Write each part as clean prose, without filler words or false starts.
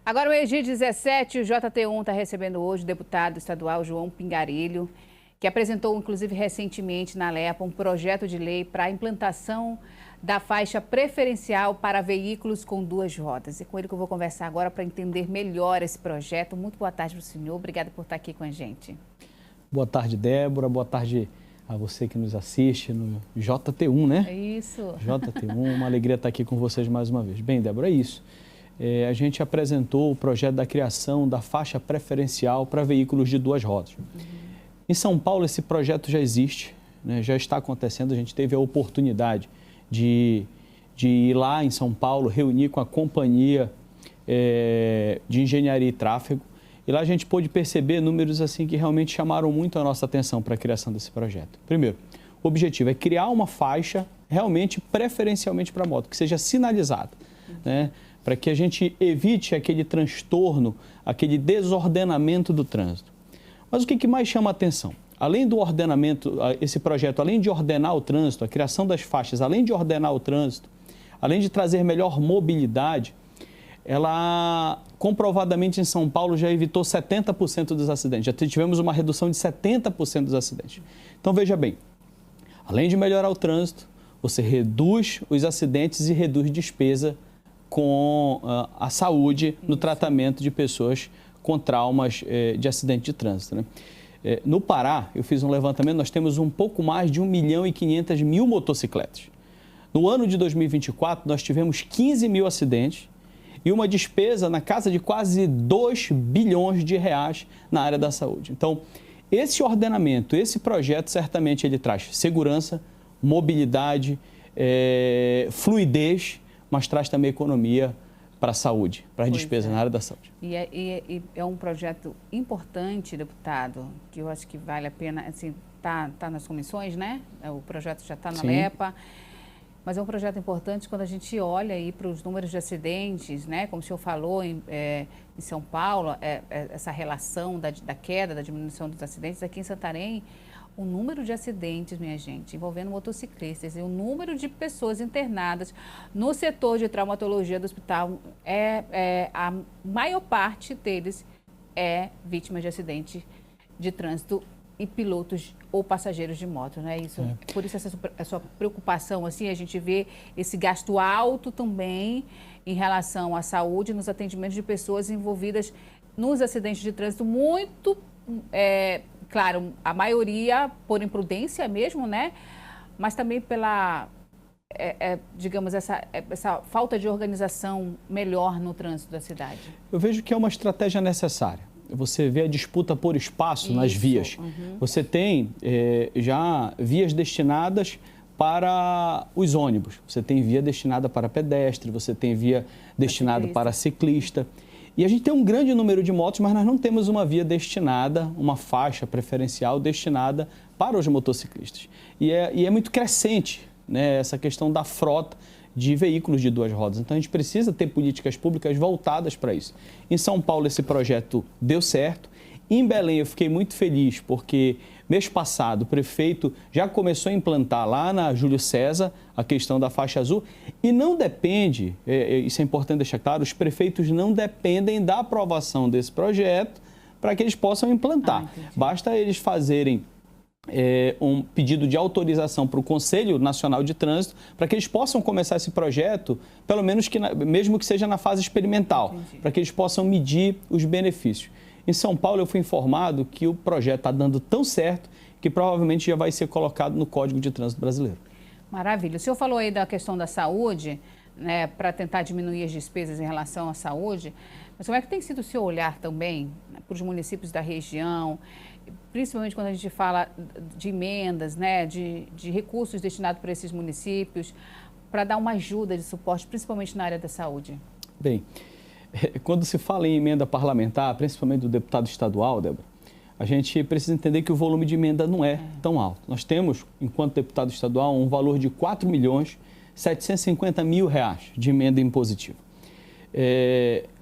Agora, meio-dia 17, o JT1 está recebendo hoje o deputado estadual João Pingarilho, que apresentou, inclusive, recentemente na LEPA um projeto de lei para a implantação da faixa preferencial para veículos com duas rodas. E com ele que eu vou conversar agora para entender melhor esse projeto. Muito boa tarde para o senhor, obrigada por estar aqui com a gente. Boa tarde, Débora, boa tarde a você que nos assiste no JT1, né? É isso. JT1, uma alegria estar aqui com vocês mais uma vez. Bem, Débora, é isso. A gente apresentou o projeto da criação da faixa preferencial para veículos de duas rodas. Em São Paulo, esse projeto já existe, né? Já está acontecendo. A gente teve a oportunidade de ir lá em São Paulo, reunir com a companhia de engenharia e tráfego. E lá a gente pôde perceber números assim que realmente chamaram muito a nossa atenção para a criação desse projeto. Primeiro, o objetivo é criar uma faixa realmente preferencialmente para moto, que seja sinalizada, né? Para que a gente evite aquele transtorno, aquele desordenamento do trânsito. Mas o que mais chama a atenção? Além do ordenamento, esse projeto, além de ordenar o trânsito, a criação das faixas, além de ordenar o trânsito, além de trazer melhor mobilidade, ela comprovadamente em São Paulo já evitou 70% dos acidentes. Já tivemos uma redução de 70% dos acidentes. Então veja bem, além de melhorar o trânsito, você reduz os acidentes e reduz despesa com a saúde no tratamento de pessoas com traumas de acidente de trânsito, né? No Pará, eu fiz um levantamento, nós temos um pouco mais de 1.500.000 motocicletas. No ano de 2024, nós tivemos 15 mil acidentes e uma despesa na casa de quase 2 bilhões de reais na área da saúde. Então, esse ordenamento, esse projeto, certamente ele traz segurança, mobilidade, fluidez, mas traz também economia para a saúde, para as despesas na área da saúde. E é um projeto importante, deputado, que eu acho que vale a pena, assim, tá nas comissões, né? O projeto já está na LEPA, mas é um projeto importante quando a gente olha aí para os números de acidentes, né? Como o senhor falou, em São Paulo, essa relação da queda, da diminuição dos acidentes. Aqui em Santarém, o número de acidentes, minha gente, envolvendo motociclistas e o número de pessoas internadas no setor de traumatologia do hospital, a maior parte deles é vítima de acidente de trânsito e pilotos ou passageiros de moto, não é isso? Por isso a sua preocupação, assim, a gente vê esse gasto alto também em relação à saúde nos atendimentos de pessoas envolvidas nos acidentes de trânsito, muito claro, a maioria por imprudência mesmo, né? Mas também pela, digamos, essa falta de organização melhor no trânsito da cidade. Eu vejo que é uma estratégia necessária. Você vê a disputa por espaço nas vias. Você tem já vias destinadas para os ônibus, você tem via destinada para pedestre, você tem via destinada para ciclista. E a gente tem um grande número de motos, mas nós não temos uma via destinada, uma faixa preferencial destinada para os motociclistas. E é muito crescente, né, essa questão da frota de veículos de duas rodas. Então a gente precisa ter políticas públicas voltadas para isso. Em São Paulo esse projeto deu certo. Em Belém eu fiquei muito feliz porque mês passado o prefeito já começou a implantar lá na Júlio César a questão da faixa azul e não depende, isso é importante deixar claro, os prefeitos não dependem da aprovação desse projeto para que eles possam implantar. Basta eles fazerem um pedido de autorização para o Conselho Nacional de Trânsito para que eles possam começar esse projeto, pelo menos mesmo que seja na fase experimental, para que eles possam medir os benefícios. Em São Paulo, eu fui informado que o projeto está dando tão certo que provavelmente já vai ser colocado no Código de Trânsito Brasileiro. Maravilha. O senhor falou aí da questão da saúde, né, para tentar diminuir as despesas em relação à saúde, mas como é que tem sido o seu olhar também, né, para os municípios da região, principalmente quando a gente fala de emendas, né, de recursos destinados para esses municípios, para dar uma ajuda de suporte, principalmente na área da saúde? Bem, quando se fala em emenda parlamentar, principalmente do deputado estadual, Débora, a gente precisa entender que o volume de emenda não é tão alto. Nós temos, enquanto deputado estadual, um valor de R$ 4.750.000 de emenda impositiva.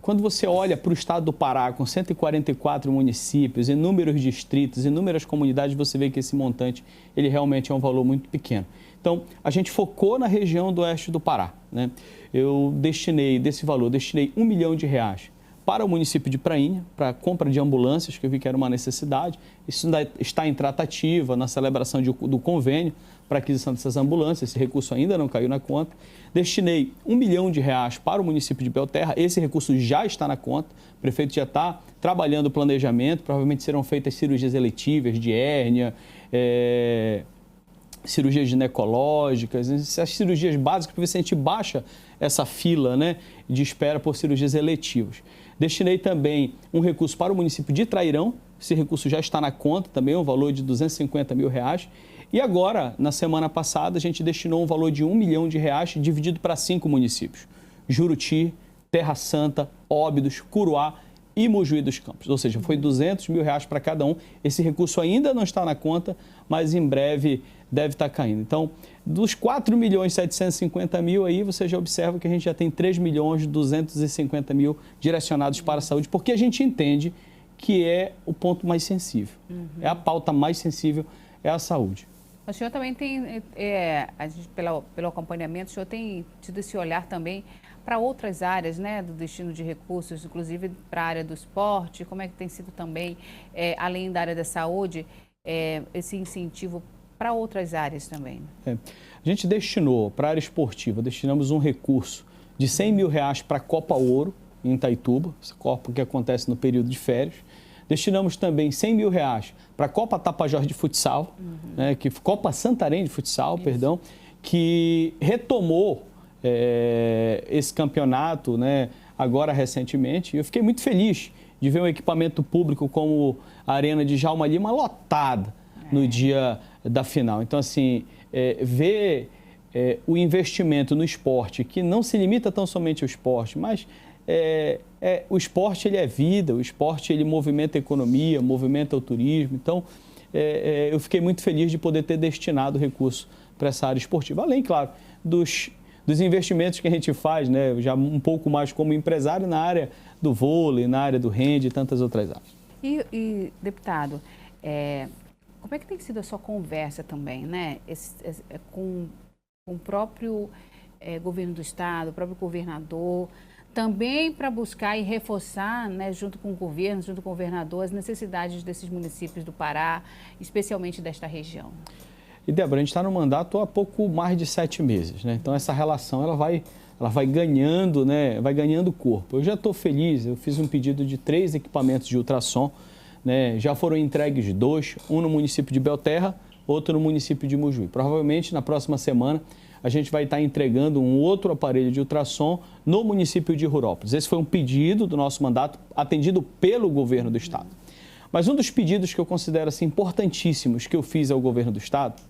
Quando você olha para o estado do Pará, com 144 municípios, inúmeros distritos, inúmeras comunidades, você vê que esse montante ele realmente é um valor muito pequeno. Então, a gente focou na região do oeste do Pará, né? Eu destinei, desse valor, destinei R$ 1 milhão para o município de Prainha, para a compra de ambulâncias, que eu vi que era uma necessidade. Isso ainda está em tratativa, na celebração do convênio para a aquisição dessas ambulâncias. Esse recurso ainda não caiu na conta. Destinei R$1 milhão para o município de Belterra. Esse recurso já está na conta. O prefeito já está trabalhando o planejamento. Provavelmente serão feitas cirurgias eletivas de hérnia, cirurgias ginecológicas, essas cirurgias básicas, para ver se a gente baixa essa fila, né, de espera por cirurgias eletivas. Destinei também um recurso para o município de Trairão. Esse recurso já está na conta também, um valor de R$250 mil. E agora, na semana passada, a gente destinou um valor de R$1 milhão dividido para 5 municípios: Juruti, Terra Santa, Óbidos, Curuá e Mojuí dos Campos. Ou seja, foi R$200 mil para cada um. Esse recurso ainda não está na conta, mas em breve deve estar caindo. Então, dos R$4.750.000 aí, você já observa que a gente já tem R$3.250.000 direcionados para a saúde, porque a gente entende que é o ponto mais sensível. É a pauta mais sensível, é a saúde. O senhor também tem, pelo acompanhamento, o senhor tem tido esse olhar também para outras áreas, né, do destino de recursos, inclusive para a área do esporte. Como é que tem sido também, além da área da saúde, esse incentivo para outras áreas também? A gente destinou para a área esportiva, destinamos um recurso de R$100 mil para a Copa Ouro, em Itaituba, essa Copa que acontece no período de férias. Destinamos também R$100 mil para a Copa Tapajós de Futsal, né, Copa Santarém de Futsal, perdão, que retomou esse campeonato, né, agora recentemente. Eu fiquei muito feliz de ver um equipamento público como a Arena de Djalma Lima lotada no dia da final. Então, assim, ver o investimento no esporte, que não se limita tão somente ao esporte, mas o esporte ele é vida, o esporte ele movimenta a economia, movimenta o turismo. Então, eu fiquei muito feliz de poder ter destinado recurso para essa área esportiva. Além, claro, dos investimentos que a gente faz, né, já um pouco mais como empresário na área do vôlei, na área do hand e tantas outras áreas. E deputado, como é que tem sido a sua conversa também, né, com o próprio governo do estado, o próprio governador, também para buscar e reforçar, né, junto com o governo, junto com o governador, as necessidades desses municípios do Pará, especialmente desta região? E, Débora, a gente está no mandato há pouco mais de 7 meses, né? Então, essa relação ela vai ganhando, né? Vai ganhando corpo. Eu já estou feliz, eu fiz um pedido de 3 equipamentos de ultrassom, né? Já foram entregues 2, um no município de Belterra, outro no município de Mojuí. Provavelmente, na próxima semana, a gente vai estar entregando um outro aparelho de ultrassom no município de Rurópolis. Esse foi um pedido do nosso mandato, atendido pelo governo do estado. Mas um dos pedidos que eu considero assim, importantíssimos que eu fiz ao governo do estado,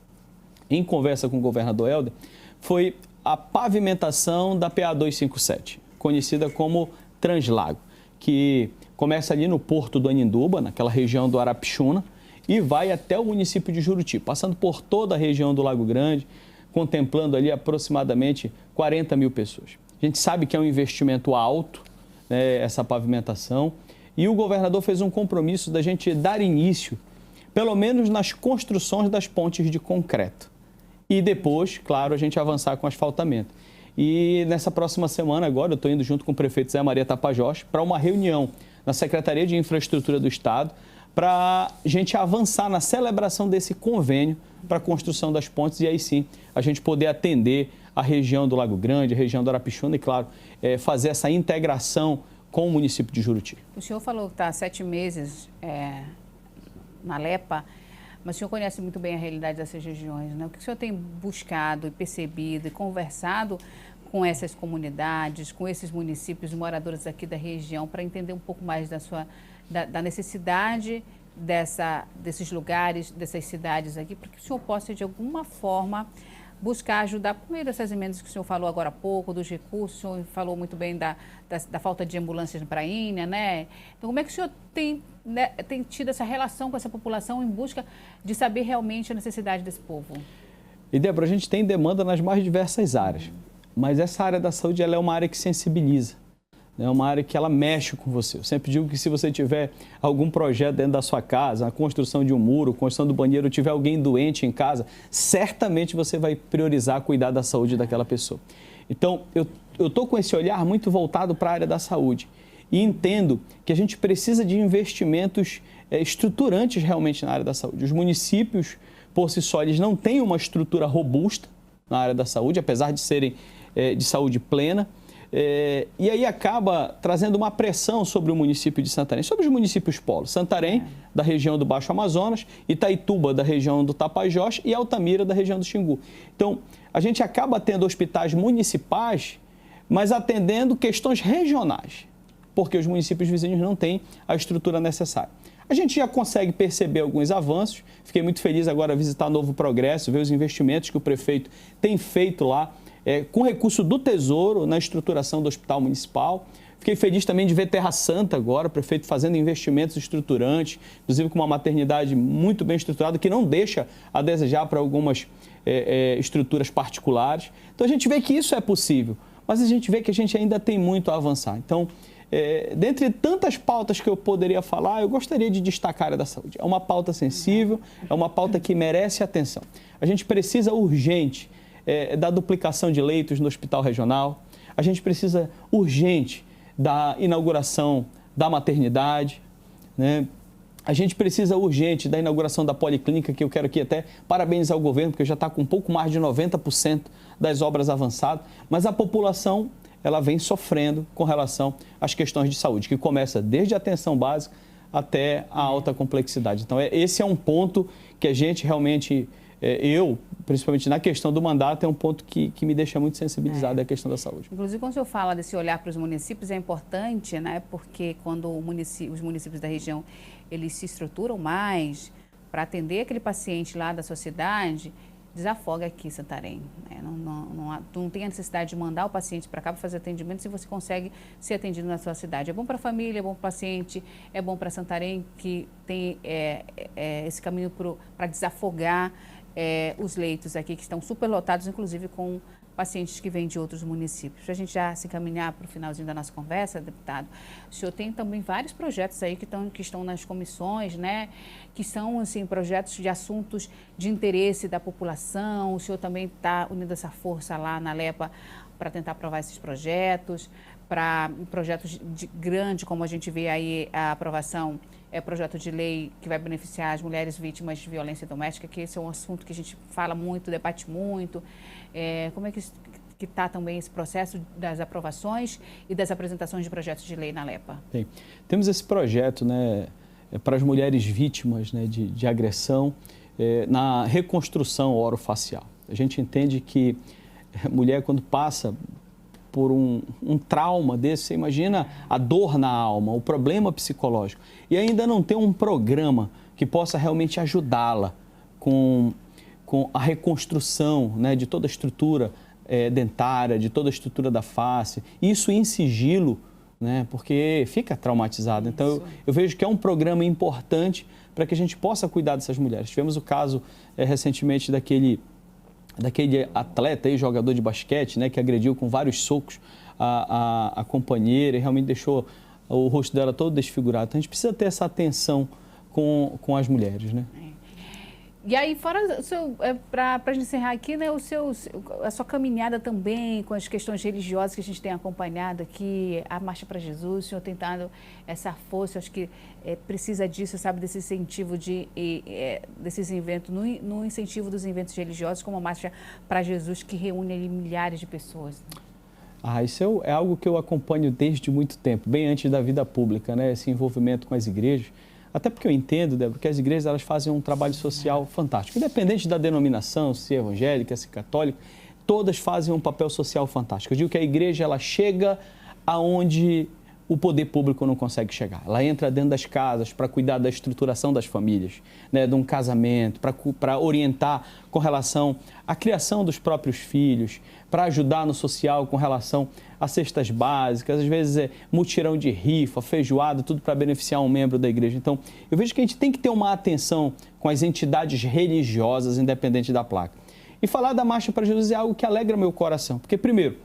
em conversa com o governador Helder, foi a pavimentação da PA 257, conhecida como Translago, que começa ali no Porto do Aninduba, naquela região do Arapixuna, e vai até o município de Juruti, passando por toda a região do Lago Grande, contemplando ali aproximadamente 40 mil pessoas. A gente sabe que é um investimento alto, né, essa pavimentação, e o governador fez um compromisso da gente dar início, pelo menos nas construções das pontes de concreto. E depois, claro, a gente avançar com asfaltamento. E nessa próxima semana, agora, eu estou indo junto com o prefeito Zé Maria Tapajós para uma reunião na Secretaria de Infraestrutura do Estado para a gente avançar na celebração desse convênio para a construção das pontes e aí sim a gente poder atender a região do Lago Grande, a região do Arapixuna e, claro, fazer essa integração com o município de Juruti. O senhor falou que está há 7 meses na LEPA, mas o senhor conhece muito bem a realidade dessas regiões, né? O que o senhor tem buscado e percebido e conversado com essas comunidades, com esses municípios, moradores aqui da região, para entender um pouco mais da necessidade desses lugares, dessas cidades aqui, para que o senhor possa, de alguma forma, buscar ajudar, por meio dessas emendas que o senhor falou agora há pouco, dos recursos, o senhor falou muito bem da falta de ambulâncias na Prainha, né? Então, como é que o senhor tem tido essa relação com essa população em busca de saber realmente a necessidade desse povo? E, Débora, a gente tem demanda nas mais diversas áreas, mas essa área da saúde ela é uma área que sensibiliza. É uma área que ela mexe com você. Eu sempre digo que se você tiver algum projeto dentro da sua casa, a construção de um muro, a construção do banheiro, tiver alguém doente em casa, certamente você vai priorizar cuidar da saúde daquela pessoa. Então, eu estou com esse olhar muito voltado para a área da saúde. e entendo que a gente precisa de investimentos estruturantes realmente na área da saúde. Os municípios, por si só, eles não têm uma estrutura robusta na área da saúde, apesar de serem de saúde plena. E aí acaba trazendo uma pressão sobre o município de Santarém, sobre os municípios polos. Santarém, da região do Baixo Amazonas, Itaituba, da região do Tapajós e Altamira, da região do Xingu. Então, a gente acaba tendo hospitais municipais, mas atendendo questões regionais, porque os municípios vizinhos não têm a estrutura necessária. A gente já consegue perceber alguns avanços. Fiquei muito feliz agora visitar Novo Progresso, ver os investimentos que o prefeito tem feito lá, com recurso do Tesouro na estruturação do hospital municipal. Fiquei feliz também de ver Terra Santa agora, o prefeito fazendo investimentos estruturantes, inclusive com uma maternidade muito bem estruturada, que não deixa a desejar para algumas estruturas particulares. Então a gente vê que isso é possível, mas a gente vê que a gente ainda tem muito a avançar. Então, dentre tantas pautas que eu poderia falar, eu gostaria de destacar a área da saúde. É uma pauta sensível, é uma pauta que merece atenção. A gente precisa urgente da duplicação de leitos no hospital regional, a gente precisa urgente da inauguração da maternidade, né? A gente precisa urgente da inauguração da policlínica, que eu quero aqui até parabenizar o governo, porque já está com um pouco mais de 90% das obras avançadas, mas a população ela vem sofrendo com relação às questões de saúde, que começa desde a atenção básica até a alta complexidade. Então, esse é um ponto que a gente realmente, eu, principalmente na questão do mandato, é um ponto que me deixa muito sensibilizado, é a questão da saúde. Inclusive, quando o senhor fala desse olhar para os municípios, é importante, né? Porque quando os municípios da região, eles se estruturam mais para atender aquele paciente lá da sua cidade, desafoga aqui Santarém. Né? Não tem a necessidade de mandar o paciente para cá para fazer atendimento se você consegue ser atendido na sua cidade. É bom para a família, é bom para o paciente, é bom para Santarém, que tem esse caminho para desafogar os leitos aqui, que estão superlotados, inclusive com pacientes que vêm de outros municípios. Para a gente já se encaminhar para o finalzinho da nossa conversa, deputado, o senhor tem também vários projetos aí que estão nas comissões, né? Que são, assim, projetos de assuntos de interesse da população. O senhor também está unindo essa força lá na LEPA para tentar aprovar esses projetos, para projetos grandes, como a gente vê aí a aprovação, projeto de lei que vai beneficiar as mulheres vítimas de violência doméstica, que esse é um assunto que a gente fala muito, debate muito. Como é que está também esse processo das aprovações e das apresentações de projetos de lei na LEPA? Bem, temos esse projeto, né, para as mulheres vítimas, né, de agressão na reconstrução orofacial. A gente entende que a mulher, quando passa por um trauma desse, você imagina a dor na alma, o problema psicológico, e ainda não tem um programa que possa realmente ajudá-la com a reconstrução, né, de toda a estrutura dentária, de toda a estrutura da face, isso em sigilo, né, porque fica traumatizado. Então, eu vejo que é um programa importante para que a gente possa cuidar dessas mulheres. Tivemos o caso recentemente daquele atleta aí, jogador de basquete, né, que agrediu com vários socos a companheira e realmente deixou o rosto dela todo desfigurado. Então, a gente precisa ter essa atenção com as mulheres, né? E aí, fora para a gente encerrar aqui, né, a sua caminhada também com as questões religiosas que a gente tem acompanhado aqui, a Marcha para Jesus, o senhor tem dado essa força, eu acho que precisa disso, sabe, desse incentivo desses eventos, no incentivo dos eventos religiosos, como a Marcha para Jesus, que reúne ali milhares de pessoas. Isso é algo que eu acompanho desde muito tempo, bem antes da vida pública, né, esse envolvimento com as igrejas. Até porque eu entendo, Débora, que as igrejas elas fazem um trabalho social fantástico. Independente da denominação, se é evangélica, se é católica, todas fazem um papel social fantástico. Eu digo que a igreja ela chega aonde o poder público não consegue chegar. Ela entra dentro das casas para cuidar da estruturação das famílias, né, de um casamento, para orientar com relação à criação dos próprios filhos, para ajudar no social com relação a cestas básicas, às vezes mutirão de rifa, feijoada, tudo para beneficiar um membro da igreja. Então, eu vejo que a gente tem que ter uma atenção com as entidades religiosas, independente da placa. E falar da Marcha para Jesus é algo que alegra meu coração, porque, primeiro,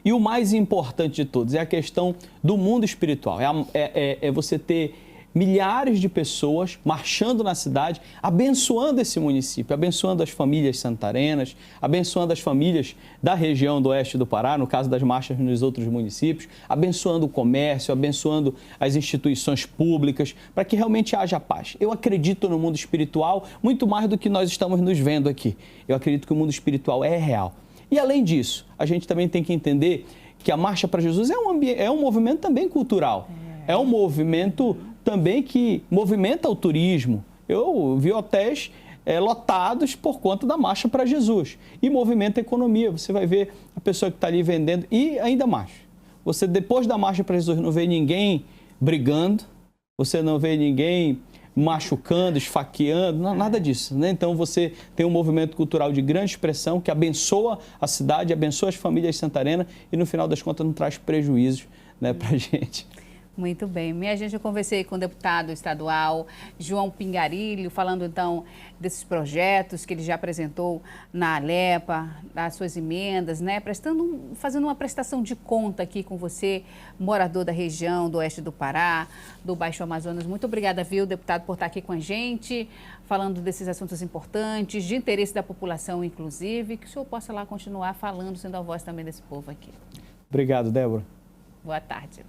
e o mais importante de todos é a questão do mundo espiritual, é você ter milhares de pessoas marchando na cidade, abençoando esse município, abençoando as famílias santarenas, abençoando as famílias da região do oeste do Pará, no caso das marchas nos outros municípios, abençoando o comércio, abençoando as instituições públicas, para que realmente haja paz. Eu acredito no mundo espiritual muito mais do que nós estamos nos vendo aqui. Eu acredito que o mundo espiritual é real. E além disso, a gente também tem que entender que a Marcha para Jesus é um movimento também cultural. É um movimento também que movimenta o turismo. Eu vi hotéis lotados por conta da Marcha para Jesus. E movimenta a economia. Você vai ver a pessoa que está ali vendendo. E ainda mais, você depois da Marcha para Jesus não vê ninguém brigando, você não vê ninguém machucando, esfaqueando, nada disso, né? Então você tem um movimento cultural de grande expressão que abençoa a cidade, abençoa as famílias de Santarena e no final das contas não traz prejuízos, né, para a gente. Muito bem. Minha gente, eu conversei com o deputado estadual João Pingarilho, falando então desses projetos que ele já apresentou na Alepa, das suas emendas, né? Fazendo uma prestação de conta aqui com você, morador da região do oeste do Pará, do Baixo Amazonas. Muito obrigada, viu, deputado, por estar aqui com a gente, falando desses assuntos importantes, de interesse da população, inclusive, que o senhor possa lá continuar falando, sendo a voz também desse povo aqui. Obrigado, Débora. Boa tarde.